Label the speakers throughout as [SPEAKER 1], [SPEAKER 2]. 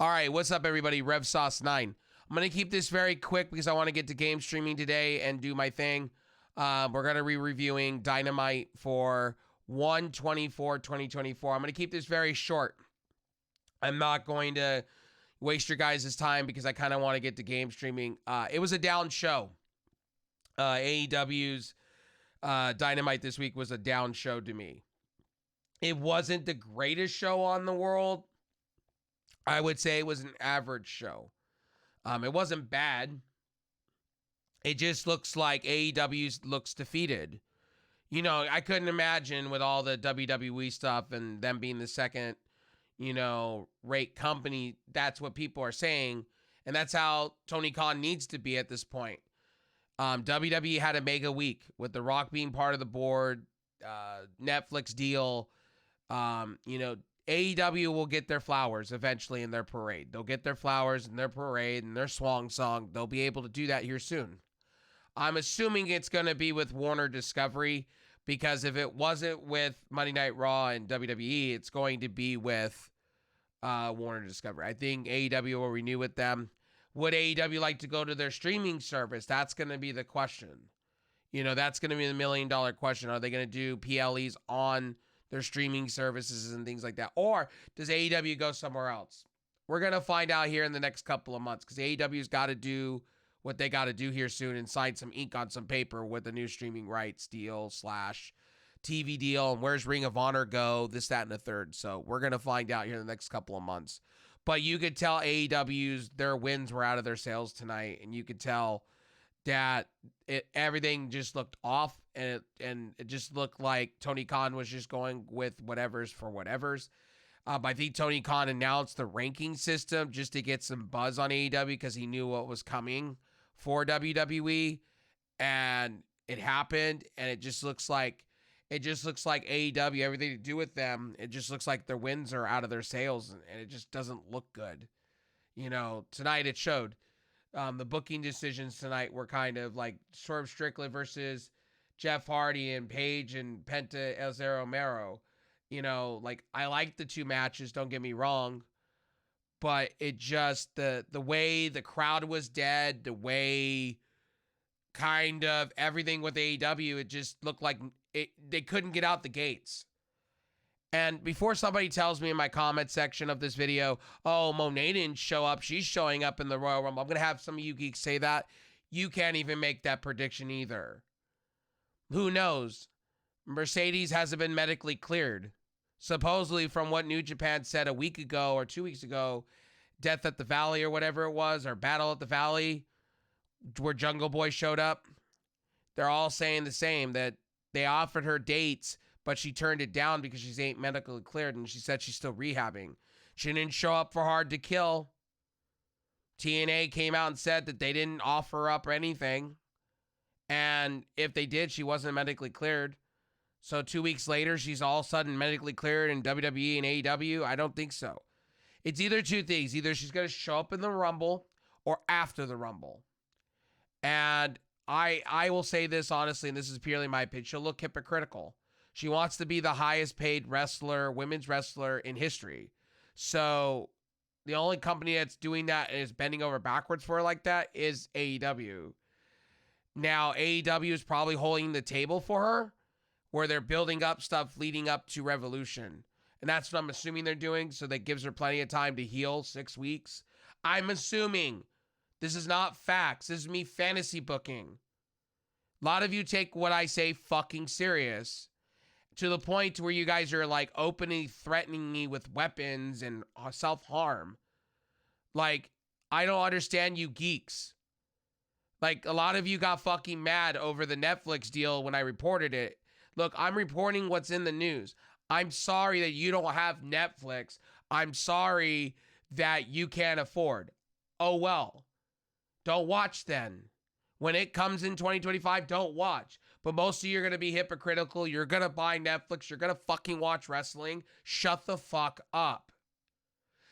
[SPEAKER 1] All right, what's up, everybody? Rev Sauce 9. I'm going to keep this very quick because I want to get to game streaming today and do my thing. We're going to be reviewing Dynamite for 1/24/2024. I'm going to keep this very short. I'm not going to waste your guys' time because I kind of want to get to game streaming. It was a down show. AEW's Dynamite this week was a down show to me. It wasn't the greatest show on the world. I would say it was an average show. It wasn't bad. It just looks like AEW looks defeated. You know, I couldn't imagine with all the WWE stuff and them being the second, rate company. That's what people are saying. And that's how Tony Khan needs to be at this point. WWE had a mega week with The Rock being part of the board, Netflix deal. AEW will get their flowers eventually in their parade. They'll get their flowers in their parade and their swan song. They'll be able to do that here soon. I'm assuming it's going to be with Warner Discovery, because if it wasn't with Monday Night Raw and WWE, it's going to be with Warner Discovery. I think AEW will renew with them. Would AEW like to go to their streaming service? That's going to be the question. That's going to be the $1 million question. Are they going to do PLEs on their streaming services and things like that? Or does AEW go somewhere else? We're going to find out here in the next couple of months, because AEW's got to do what they got to do here soon and sign some ink on some paper with the new streaming rights deal / TV deal. And where's Ring of Honor go? This, that, and the third. So we're going to find out here in the next couple of months. But you could tell AEW's, their wins were out of their sales tonight. And you could tell that everything just looked off, and it just looked like Tony Khan was just going with whatever's for whatever's. I think Tony Khan announced the ranking system just to get some buzz on AEW because he knew what was coming for WWE, and it happened. And it just looks like AEW, everything to do with them, it just looks like their wins are out of their sales, and it just doesn't look good. Tonight it showed. The booking decisions tonight were kind of like Swerve Strickland versus Jeff Hardy and Paige and Penta El Zero Romero. I like the two matches, don't get me wrong, but it just, the way the crowd was dead, the way kind of everything with AEW, it just looked like they couldn't get out the gates. And before somebody tells me in my comment section of this video, oh, Monet didn't show up, she's showing up in the Royal Rumble, I'm going to have some of you geeks say that. You can't even make that prediction either. Who knows? Mercedes hasn't been medically cleared. Supposedly, from what New Japan said a week ago or 2 weeks ago, Death at the Valley or whatever it was, or Battle at the Valley, where Jungle Boy showed up, they're all saying the same, that they offered her dates, but she turned it down because she ain't medically cleared, and she said she's still rehabbing. She didn't show up for Hard to Kill. TNA came out and said that they didn't offer up anything, and if they did, she wasn't medically cleared. So 2 weeks later, she's all of a sudden medically cleared in WWE and AEW? I don't think so. It's either two things. Either she's going to show up in the Rumble or after the Rumble. And I will say this honestly, and this is purely my opinion, she'll look hypocritical. She wants to be the highest paid wrestler, women's wrestler in history. So the only company that's doing that and is bending over backwards for her like that is AEW. Now, AEW is probably holding the table for her, where they're building up stuff leading up to Revolution. And that's what I'm assuming they're doing, so that gives her plenty of time to heal, 6 weeks. I'm assuming. This is not facts. This is me fantasy booking. A lot of you take what I say fucking serious, to the point where you guys are like openly threatening me with weapons and self-harm. Like, I don't understand you geeks. Like, a lot of you got fucking mad over the Netflix deal when I reported it. Look, I'm reporting what's in the news. I'm sorry that you don't have Netflix. I'm sorry that you can't afford. Oh, well. Don't watch then. When it comes in 2025, don't watch. But most of you are going to be hypocritical. You're going to buy Netflix. You're going to fucking watch wrestling. Shut the fuck up.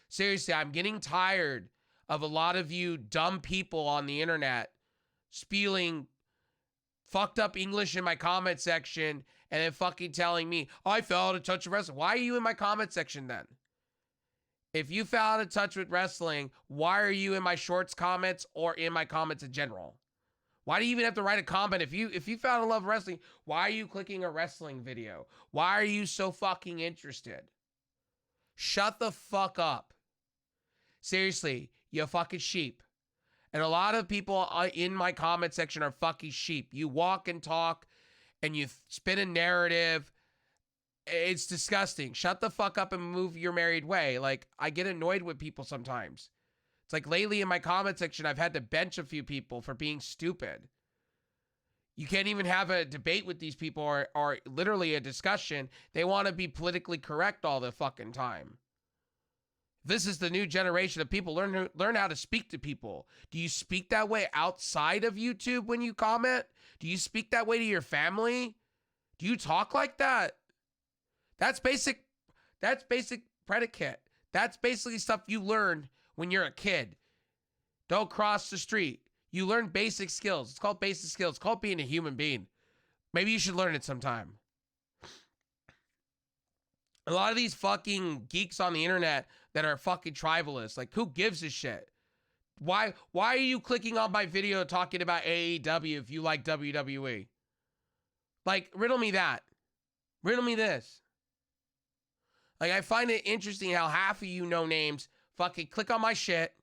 [SPEAKER 1] Seriously, I'm getting tired of a lot of you dumb people on the internet spewing fucked up English in my comment section and then fucking telling me, oh, I fell out of touch of wrestling. Why are you in my comment section then? If you fell out of touch with wrestling, why are you in my shorts comments or in my comments in general? Why do you even have to write a comment? If you fell out of love wrestling, why are you clicking a wrestling video? Why are you so fucking interested? Shut the fuck up. Seriously, you fucking sheep. And a lot of people in my comment section are fucking sheep. You walk and talk and you spin a narrative. It's disgusting. Shut the fuck up and move your married way. Like, I get annoyed with people sometimes. It's like lately in my comment section, I've had to bench a few people for being stupid. You can't even have a debate with these people or literally a discussion. They want to be politically correct all the fucking time. This is the new generation of people. Learn how to speak to people. Do you speak that way outside of YouTube when you comment? Do you speak that way to your family? Do you talk like that? That's basic predicate. That's basically stuff you learn when you're a kid. Don't cross the street. You learn basic skills. It's called basic skills. It's called being a human being. Maybe you should learn it sometime. A lot of these fucking geeks on the internet that are fucking tribalists, like, who gives a shit? Why are you clicking on my video talking about AEW if you like WWE? Like, riddle me that. Riddle me this. Like, I find it interesting how half of you know names fucking click on my shit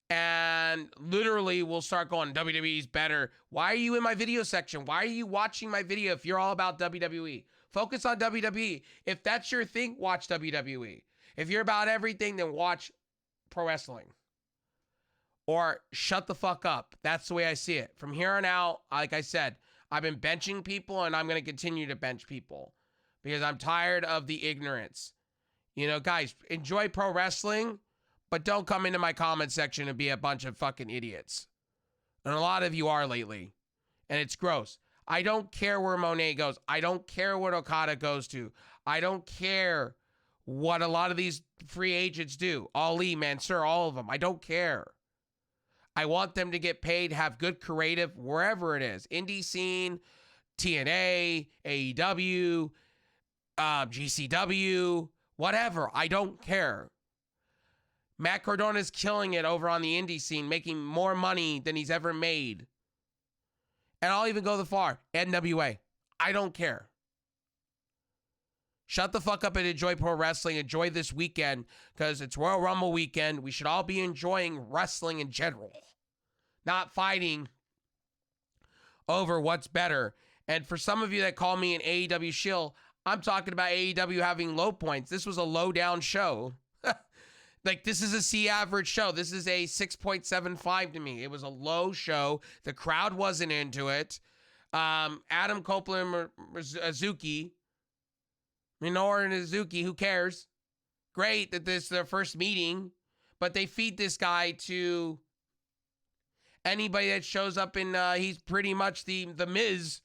[SPEAKER 1] and literally will start going, WWE's better. Why are you in my video section? Why are you watching my video if you're all about WWE? Focus on WWE. If that's your thing, watch WWE. If you're about everything, then watch pro wrestling. Or shut the fuck up. That's the way I see it. From here on out, like I said, I've been benching people and I'm going to continue to bench people because I'm tired of the ignorance. You know, guys, enjoy pro wrestling, but don't come into my comment section and be a bunch of fucking idiots. And a lot of you are lately. And it's gross. I don't care where Monet goes. I don't care what Okada goes to. I don't care what a lot of these free agents do. Ali, Mansoor, all of them. I don't care. I want them to get paid, have good creative, wherever it is. Indie scene, TNA, AEW, GCW, whatever. I don't care. Matt Cardona is killing it over on the indie scene, making more money than he's ever made. And I'll even go the far. NWA. I don't care. Shut the fuck up and enjoy pro wrestling. Enjoy this weekend because it's Royal Rumble weekend. We should all be enjoying wrestling in general, not fighting over what's better. And for some of you that call me an AEW shill, I'm talking about AEW having low points. This was a low down show. Like, this is a C average show. This is a 6.75 to me. It was a low show. The crowd wasn't into it. Adam Copeland, Suzuki, Minoru and Suzuki, who cares? Great that this is their first meeting, but they feed this guy to anybody that shows up in, he's pretty much the Miz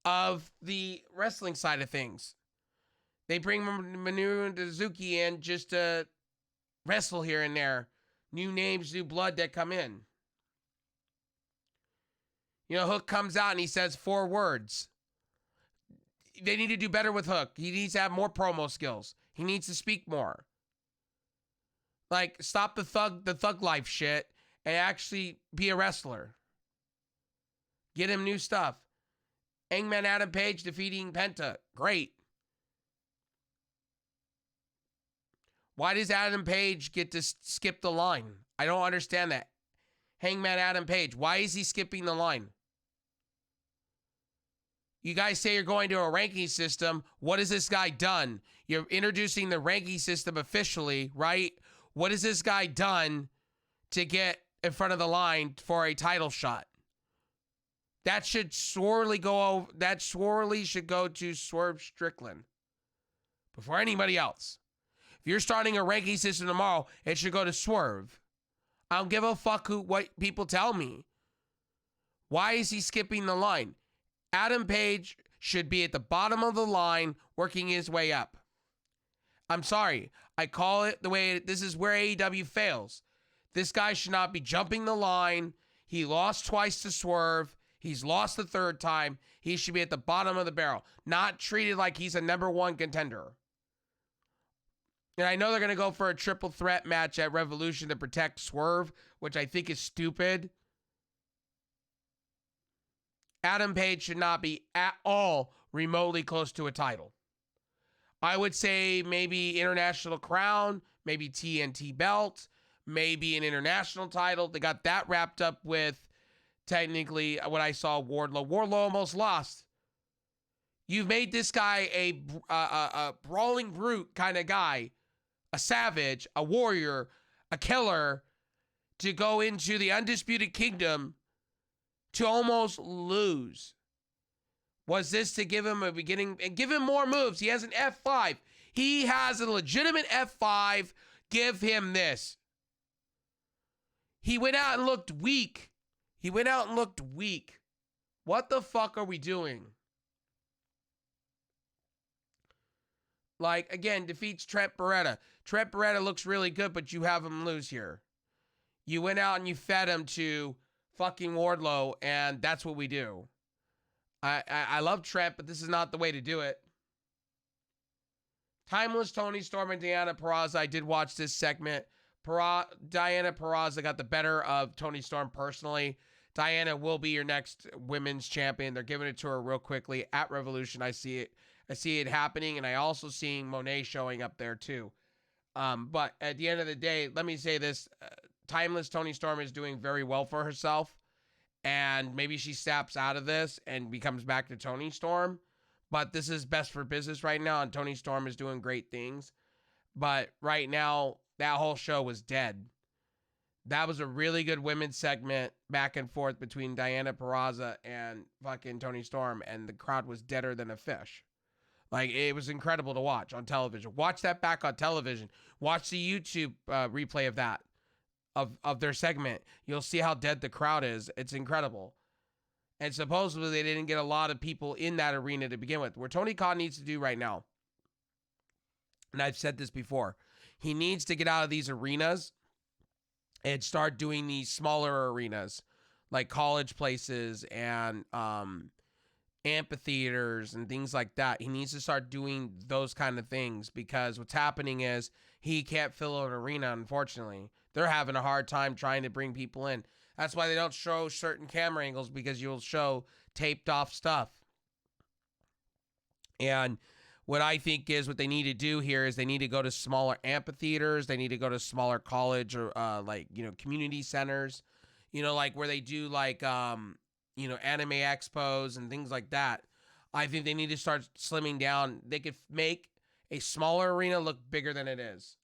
[SPEAKER 1] of the wrestling side of things. They bring Minoru and Suzuki in just to wrestle here and there. New names, new blood that come in. You know, Hook comes out and he says 4 words. They need to do better with Hook. He needs to have more promo skills. He needs to speak more. Like, stop the thug life shit and actually be a wrestler. Get him new stuff. Hangman Adam Page defeating Penta. Great. Why does Adam Page get to skip the line? I don't understand that. Hangman Adam Page, why is he skipping the line? You guys say you're going to a ranking system. What has this guy done? You're introducing the ranking system officially, right? What has this guy done to get in front of the line for a title shot? That should sorely go over. That sorely should go to Swerve Strickland before anybody else. If you're starting a ranking system tomorrow, it should go to Swerve. I don't give a fuck what people tell me. Why is he skipping the line? Adam Page should be at the bottom of the line, working his way up. I'm sorry. I call it the way this is where AEW fails. This guy should not be jumping the line. He lost twice to Swerve. He's lost the third time. He should be at the bottom of the barrel, not treated like he's a number 1 contender. And I know they're going to go for a triple threat match at Revolution to protect Swerve, which I think is stupid. Adam Page should not be at all remotely close to a title. I would say maybe International Crown, maybe TNT belt, maybe an international title. They got that wrapped up with, technically, what I saw Wardlow. Wardlow almost lost. You've made this guy a brawling brute kind of guy, a savage, a warrior, a killer, to go into the Undisputed Kingdom to almost lose. Was this to give him a beginning and give him more moves? He has an F5. He has a legitimate F5. Give him this. He went out and looked weak. What the fuck are we doing? Like, again, defeats Trent Beretta. Trent Beretta looks really good, but you have him lose here. You went out and you fed him to fucking Wardlow, and that's what we do. I love Trent, but this is not the way to do it. Timeless Tony Storm and Diana Peraza. I did watch this segment. Diana Peraza got the better of Tony Storm personally. Diana will be your next women's champion. They're giving it to her real quickly at Revolution. I see it happening, and I also seeing Monet showing up there too. But at the end of the day, let me say this. Timeless Tony Storm is doing very well for herself. And maybe she snaps out of this and becomes back to Tony Storm. But this is best for business right now, and Tony Storm is doing great things. But right now, that whole show was dead. That was a really good women's segment back and forth between Diana Peraza and fucking Tony Storm, and the crowd was deader than a fish. Like, it was incredible to watch on television. Watch that back on television. Watch the YouTube replay of that. Of their segment. You'll see how dead the crowd is. It's incredible. And supposedly they didn't get a lot of people in that arena to begin with. Where Tony Khan needs to do right now, and I've said this before, he needs to get out of these arenas and start doing these smaller arenas like college places and amphitheaters and things like that. He needs to start doing those kind of things, because what's happening is he can't fill an arena, unfortunately. They're having a hard time trying to bring people in. That's why they don't show certain camera angles, because you'll show taped off stuff. And what I think is what they need to do here is they need to go to smaller amphitheaters. They need to go to smaller college or community centers, like where they do like, anime expos and things like that. I think they need to start slimming down. They could make a smaller arena look bigger than it is.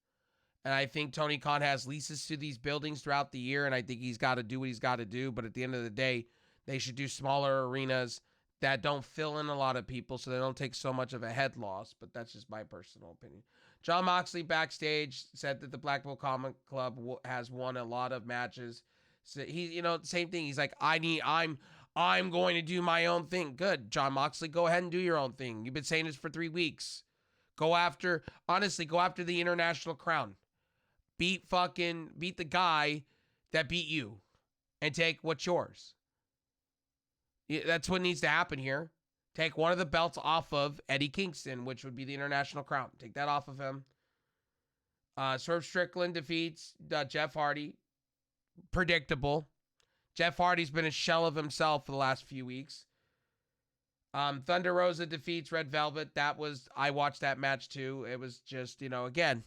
[SPEAKER 1] And I think Tony Khan has leases to these buildings throughout the year, and I think he's got to do what he's got to do. But at the end of the day, they should do smaller arenas that don't fill in a lot of people, so they don't take so much of a head loss. But that's just my personal opinion. John Moxley backstage said that the Blackpool Comic Club has won a lot of matches. So he, same thing. He's like, I'm going to do my own thing. Good, John Moxley, go ahead and do your own thing. You've been saying this for 3 weeks. Go after the International Crown. Beat the guy that beat you and take what's yours. That's what needs to happen here. Take one of the belts off of Eddie Kingston, which would be the International Crown. Take that off of him. Swerve Strickland defeats Jeff Hardy. Predictable. Jeff Hardy's been a shell of himself for the last few weeks. Thunder Rosa defeats Red Velvet. I watched that match too. It was just, again,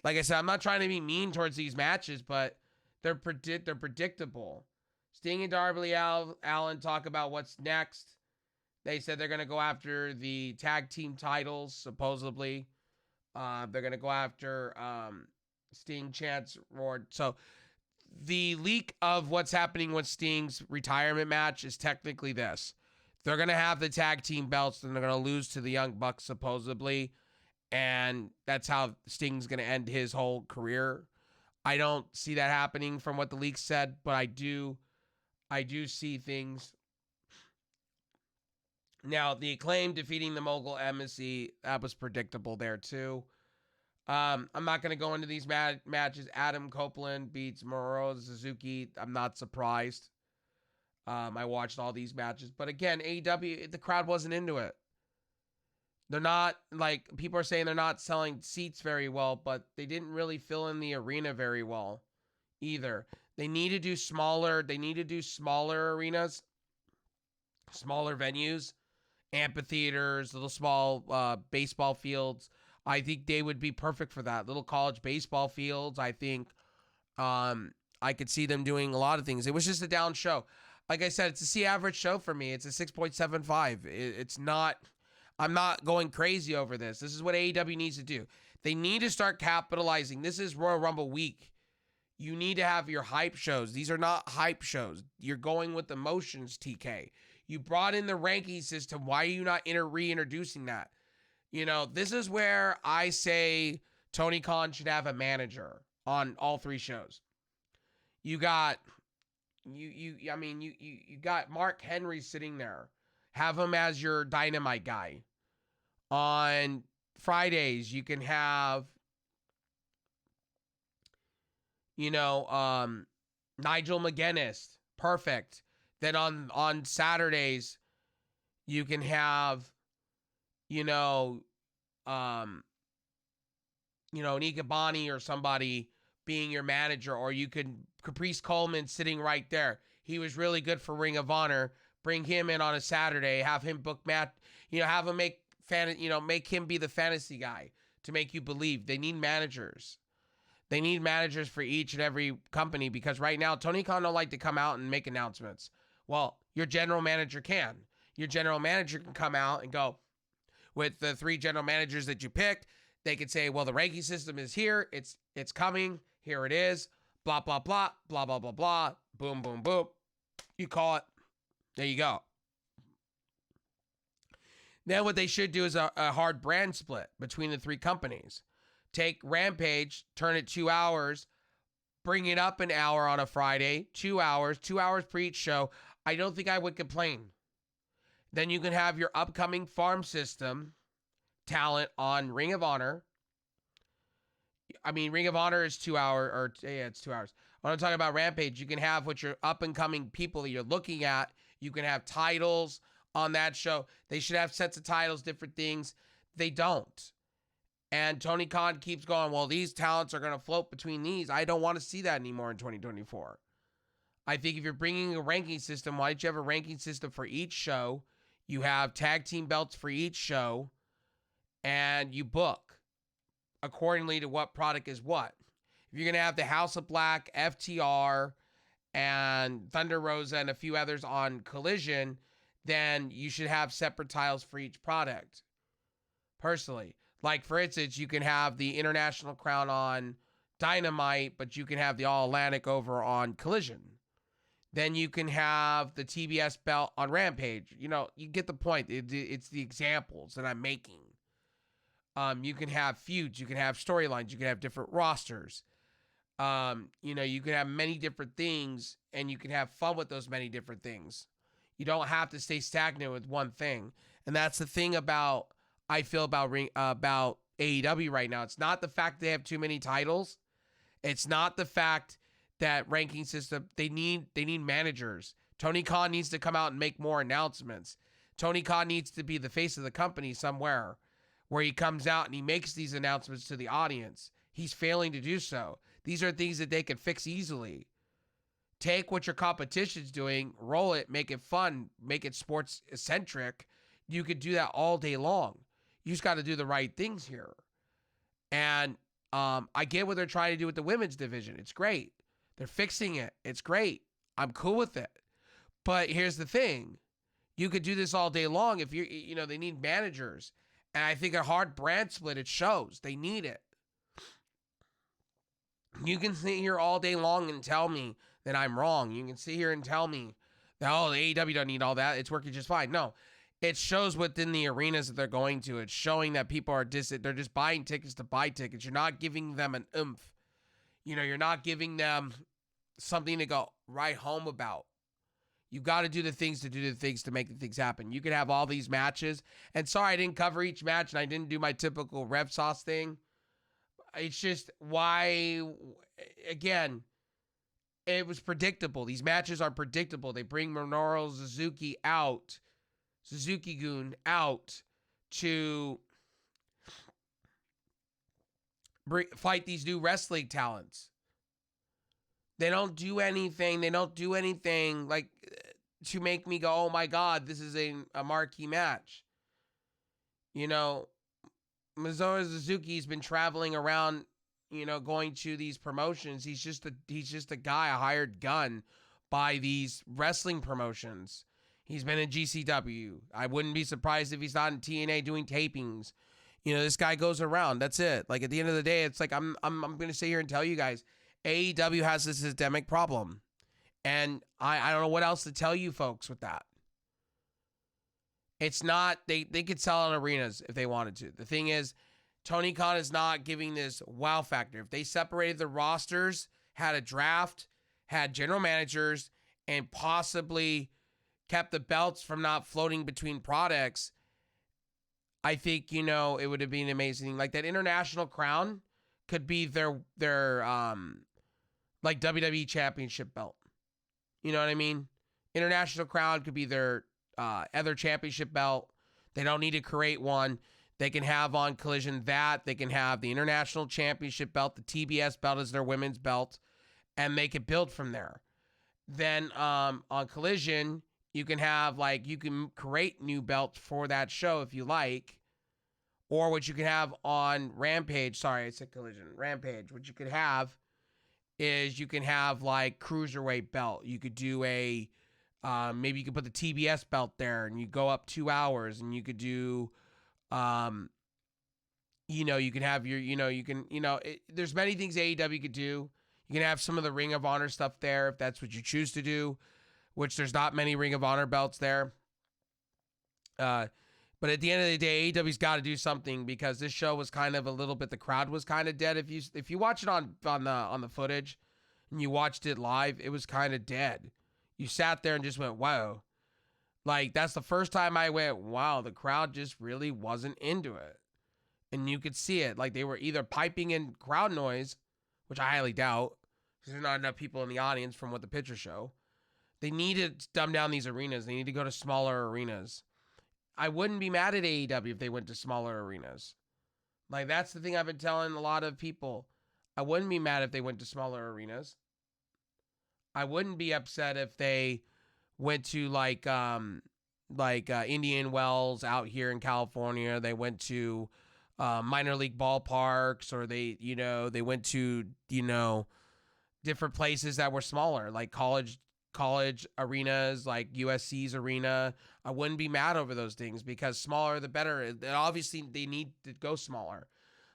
[SPEAKER 1] like I said, I'm not trying to be mean towards these matches, but they're predictable. Sting and Darby Allin talk about what's next. They said they're going to go after the tag team titles, supposedly. They're going to go after Sting, Chance, Ward. So the leak of what's happening with Sting's retirement match is technically this. They're going to have the tag team belts, and they're going to lose to the Young Bucks, supposedly. And that's how Sting's going to end his whole career. I don't see that happening from what the leak said, but I do see things. Now, the Acclaim defeating the Mogul Embassy, that was predictable there too. I'm not going to go into these matches. Adam Copeland beats Minoru Suzuki. I'm not surprised. I watched all these matches. But again, AEW, the crowd wasn't into it. They're not, like, people are saying they're not selling seats very well, but they didn't really fill in the arena very well either. They need to do smaller. They need to do smaller arenas, smaller venues, amphitheaters, little small baseball fields. I think they would be perfect for that. Little college baseball fields. I think I could see them doing a lot of things. It was just a down show. Like I said, it's a C average show for me. It's a 6.75. It's not. I'm not going crazy over this. This is what AEW needs to do. They need to start capitalizing. This is Royal Rumble week. You need to have your hype shows. These are not hype shows. You're going with emotions, TK. You brought in the ranking system. Why are you not reintroducing that? You know, this is where I say Tony Khan should have a manager on all three shows. You got you got Mark Henry sitting there. Have him as your Dynamite guy. On Fridays, you can have, Nigel McGuinness. Perfect. Then on Saturdays, you can have, Nika Bonnie or somebody being your manager, or you could Caprice Coleman sitting right there. He was really good for Ring of Honor. Bring him in on a Saturday. Have him book Matt. Have him make him be the fantasy guy to make you believe. They need managers. They need managers for each and every company, because right now Tony Khan don't like to come out and make announcements. Well, your general manager can. Your general manager can come out and go, with the 3 general managers that you picked, they could say, well, the ranking system is here. It's coming. Here it is. Blah, blah, blah, blah, blah, blah, blah. Boom, boom, boom. You call it. There you go. Then what they should do is a hard brand split between the 3 companies. Take Rampage, turn it 2 hours, bring it up an hour on a Friday, 2 hours per each show. I don't think I would complain. Then you can have your upcoming farm system talent on Ring of Honor. I mean, Ring of Honor is 2 hours, it's 2 hours. When I'm talking about Rampage, you can have what your up and coming people that you're looking at. You can have titles on that show. They should have sets of titles, different things. They don't. And Tony Khan keeps going, well, these talents are going to float between these. I don't want to see that anymore in 2024. I think if you're bringing a ranking system, why don't you have a ranking system for each show? You have tag team belts for each show, and you book accordingly to what product is what. If you're going to have the House of Black, FTR, and Thunder Rosa, and a few others on Collision, then you should have separate titles for each product. Personally. Like, for instance, you can have the International Crown on Dynamite, but you can have the All-Atlantic over on Collision. Then you can have the TBS belt on Rampage. You get the point. It's the examples that I'm making. You can have feuds. You can have storylines. You can have different rosters. You can have many different things, and you can have fun with those many different things. You don't have to stay stagnant with one thing. And that's the thing I feel about AEW right now. It's not the fact they have too many titles. It's not the fact that ranking system, they need managers. Tony Khan needs to come out and make more announcements. Tony Khan needs to be the face of the company somewhere, where he comes out and he makes these announcements to the audience. He's failing to do so. These are things that they can fix easily. Take what your competition's doing, roll it, make it fun, make it sports centric. You could do that all day long. You just got to do the right things here. And I get what they're trying to do with the women's division. It's great. They're fixing it. It's great. I'm cool with it. But here's the thing. You could do this all day long if they need managers. And I think a hard brand split, it shows. They need it. You can sit here all day long and tell me that I'm wrong. You can sit here and tell me that, the AEW doesn't need all that. It's working just fine. No. It shows within the arenas that they're going to. It's showing that people are they're just buying tickets to buy tickets. You're not giving them an oomph. You're not giving them something to go right home about. You got to do the things to make the things happen. You could have all these matches. And sorry, I didn't cover each match and I didn't do my typical Rev Sauce thing. It's just why, again, it was predictable. These matches are predictable. They bring Minoru Suzuki Goon out to fight these new wrestling talents. They don't do anything. They don't do anything like to make me go, oh my God, this is a marquee match. You know, Minoru Suzuki's been traveling around, you know, going to these promotions. He's just a guy, a hired gun by these wrestling promotions. He's been in GCW. I wouldn't be surprised if he's not in TNA doing tapings. You know, this guy goes around. That's it. Like at the end of the day, it's like I'm going to sit here and tell you guys, AEW has this systemic problem. And I don't know what else to tell you folks with that. It's not, they could sell out arenas if they wanted to. The thing is, Tony Khan is not giving this wow factor. If they separated the rosters, had a draft, had general managers, and possibly kept the belts from not floating between products, I think, you know, it would have been amazing. Like that International Crown could be their like WWE Championship belt. You know what I mean? International Crown could be their other championship belt. They don't need to create one. They can have on Collision that. They can have the International Championship belt. The TBS belt is their women's belt. And they can build from there. Then on Collision, you can have, like, you can create new belts for that show if you like. Or what you can have on Rampage. Sorry, I said Collision. Rampage. What you could have is you can have, like, Cruiserweight belt. You could do a... maybe you could put the TBS belt there and you go up 2 hours and you could do, you know, you can have your, you know, you can, you know, there's many things AEW could do. You can have some of the Ring of Honor stuff there if that's what you choose to do, which there's not many Ring of Honor belts there. But at the end of the day, AEW's got to do something because this show was kind of a little bit, the crowd was kind of dead. If you watch it on the footage and you watched it live, it was kind of dead. You sat there and just went, wow. Like, that's the first time I went, wow, the crowd just really wasn't into it. And you could see it. Like, they were either piping in crowd noise, which I highly doubt, because there's not enough people in the audience from what the pictures show. They need to dumb down these arenas. They need to go to smaller arenas. I wouldn't be mad at AEW if they went to smaller arenas. Like, that's the thing I've been telling a lot of people. I wouldn't be mad if they went to smaller arenas. I wouldn't be upset if they went to like Indian Wells out here in California. They went to minor league ballparks, or they went to, you know, different places that were smaller, like college arenas, like USC's arena. I wouldn't be mad over those things because smaller the better. And obviously, they need to go smaller.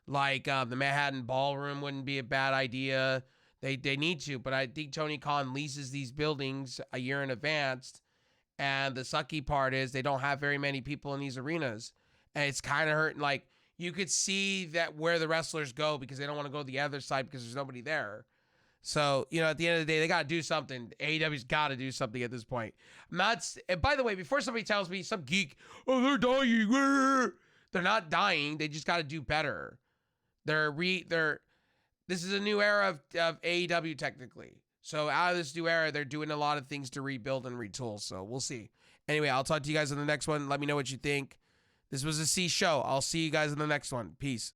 [SPEAKER 1] Like the Manhattan Ballroom wouldn't be a bad idea. They need to, but I think Tony Khan leases these buildings a year in advance, and the sucky part is they don't have very many people in these arenas, and it's kind of hurting. Like, you could see that where the wrestlers go because they don't want to go to the other side because there's nobody there. So, you know, at the end of the day, they got to do something. AEW's got to do something at this point. And by the way, before somebody tells me, some geek, oh, they're dying. They're not dying. They just got to do better. This is a new era of AEW, technically. So out of this new era, they're doing a lot of things to rebuild and retool. So we'll see. Anyway, I'll talk to you guys on the next one. Let me know what you think. This was a C show. I'll see you guys in the next one. Peace.